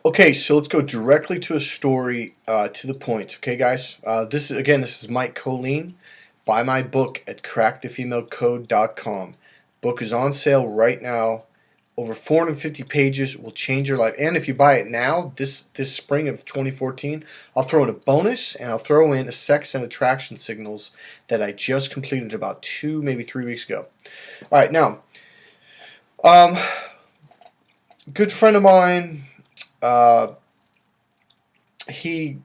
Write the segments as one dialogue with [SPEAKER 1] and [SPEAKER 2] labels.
[SPEAKER 1] Okay, so let's go directly to a story, to the point. Okay, guys. This is Mike Colleen. Buy my book at crackthefemalecode.com. Book is on sale right now. Over 450 pages will change your life. And if you buy it now, this spring of 2014, I'll throw in a bonus, and I'll throw in a sex and attraction signals that I just completed about 2, maybe 3 weeks ago. All right, now, um, good friend of mine. Uh, he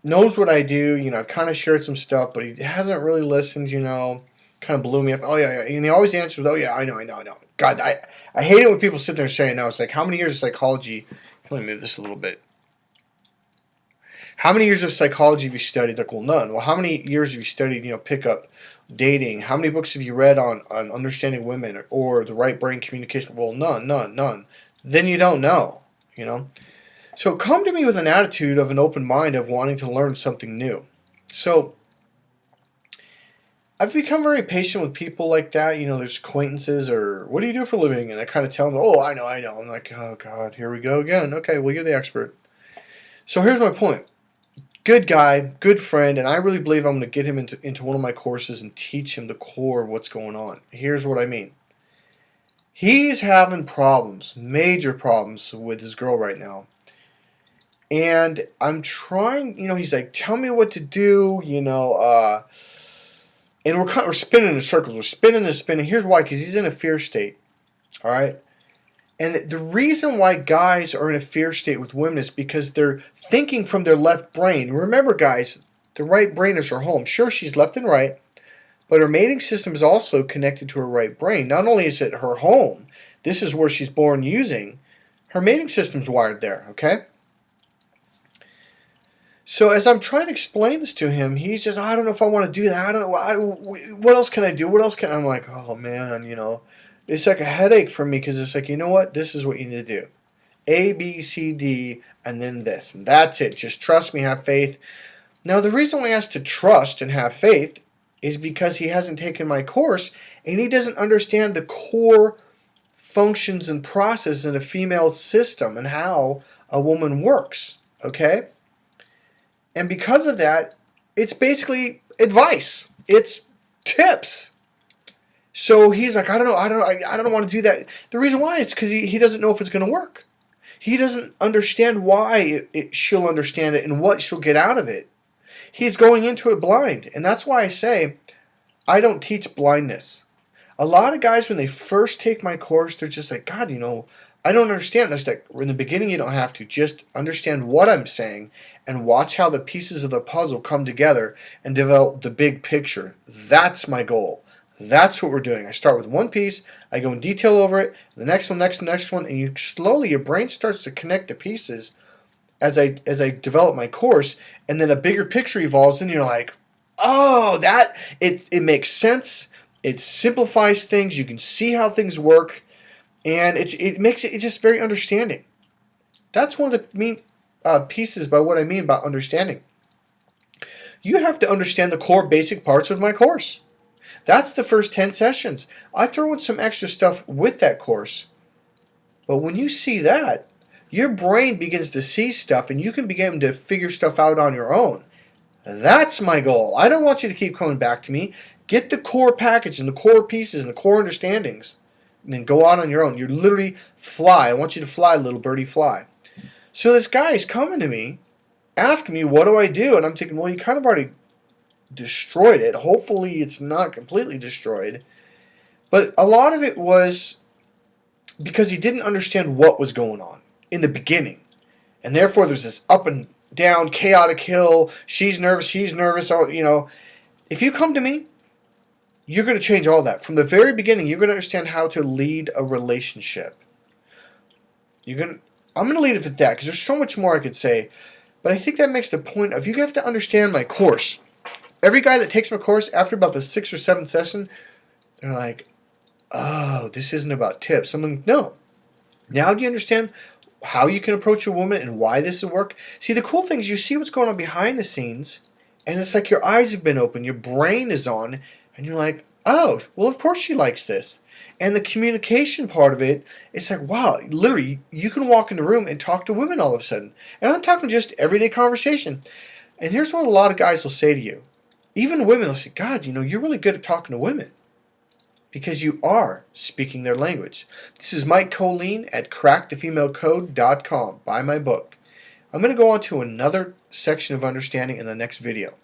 [SPEAKER 1] knows what I do. I've kind of shared some stuff, but he hasn't really listened. Kind of blew me up. Oh yeah, yeah. And he always answers, "Oh yeah, I know, I know, I know." God, I hate it when people sit there and say, "No." It's like, how many years of psychology? Let me move this a little bit. How many years of psychology have you studied? Like, well, none. Well, how many years have you studied? Pickup, dating. How many books have you read on understanding women or the right brain communication? Well, none, none, none. Then you don't know. You know. So come to me with an attitude of an open mind of wanting to learn something new. So I've become very patient with people like that. There's acquaintances or what do you do for a living? And I kind of tell them, oh, I know, I know. I'm like, oh, God, here we go again. Okay, well, you're the expert. So here's my point. Good guy, good friend, and I really believe I'm going to get him into one of my courses and teach him the core of what's going on. Here's what I mean. He's having problems, major problems with his girl right now. And I'm trying, he's like, tell me what to do, and we're spinning in circles. We're spinning and spinning. Here's why, because he's in a fear state, all right? And the reason why guys are in a fear state with women is because they're thinking from their left brain. Remember, guys, the right brain is her home. Sure, she's left and right, but her mating system is also connected to her right brain. Not only is it her home, this is where she's born using, her mating system's wired there, okay? So as I'm trying to explain this to him, he's just, I don't know if I want to do that. I don't know. What else can I do? What else can I'm like, oh, man, It's like a headache for me because it's like, you know what? This is what you need to do. A, B, C, D, and then this. And that's it. Just trust me, have faith. Now, the reason I asked to trust and have faith is because he hasn't taken my course and he doesn't understand the core functions and process in a female system and how a woman works. Okay? And because of that, it's basically advice. It's tips. So he's like, I don't know, I don't want to do that. The reason why is because he doesn't know if it's going to work. He doesn't understand why she'll understand it and what she'll get out of it. He's going into it blind. And that's why I say I don't teach blindness. A lot of guys, when they first take my course, they're just like, God, I don't understand. That's like, in the beginning, you don't have to. Just understand what I'm saying and watch how the pieces of the puzzle come together and develop the big picture. That's my goal. That's what we're doing. I start with one piece, I go in detail over it, the next one, next one, and your brain starts to connect the pieces as I develop my course, and then a bigger picture evolves, and you're like, oh, it makes sense. It simplifies things. You can see how things work, and it makes it just very understanding. That's one of the main pieces by what I mean about understanding. You have to understand the core basic parts of my course. That's the first 10 sessions. I throw in some extra stuff with that course. But when you see that, your brain begins to see stuff and you can begin to figure stuff out on your own. That's my goal. I don't want you to keep coming back to me. Get the core package and the core pieces and the core understandings. And then go out on your own. You literally fly. I want you to fly, little birdie, fly. So this guy is coming to me, asking me, what do I do? And I'm thinking, well, you kind of already destroyed it. Hopefully it's not completely destroyed. But a lot of it was because he didn't understand what was going on in the beginning. And therefore there's this up and down, chaotic hill. She's nervous, he's nervous. If you come to me, you're going to change all that. From the very beginning, you're going to understand how to lead a relationship. I'm going to leave it at that because there's so much more I could say. But I think that makes the point of you have to understand my course. Every guy that takes my course, after about the 6th or 7th session, they're like, oh, this isn't about tips. I'm like, no. Now do you understand how you can approach a woman and why this will work? See, the cool thing is you see what's going on behind the scenes, and it's like your eyes have been opened, your brain is on, and you're like, Oh, well, of course she likes this. And the communication part of it, it's like, wow, literally, you can walk in the room and talk to women all of a sudden. And I'm talking just everyday conversation. And here's what a lot of guys will say to you. Even women will say, God, you're really good at talking to women. Because you are speaking their language. This is Mike Colleen at crackthefemalecode.com. Buy my book. I'm going to go on to another section of understanding in the next video.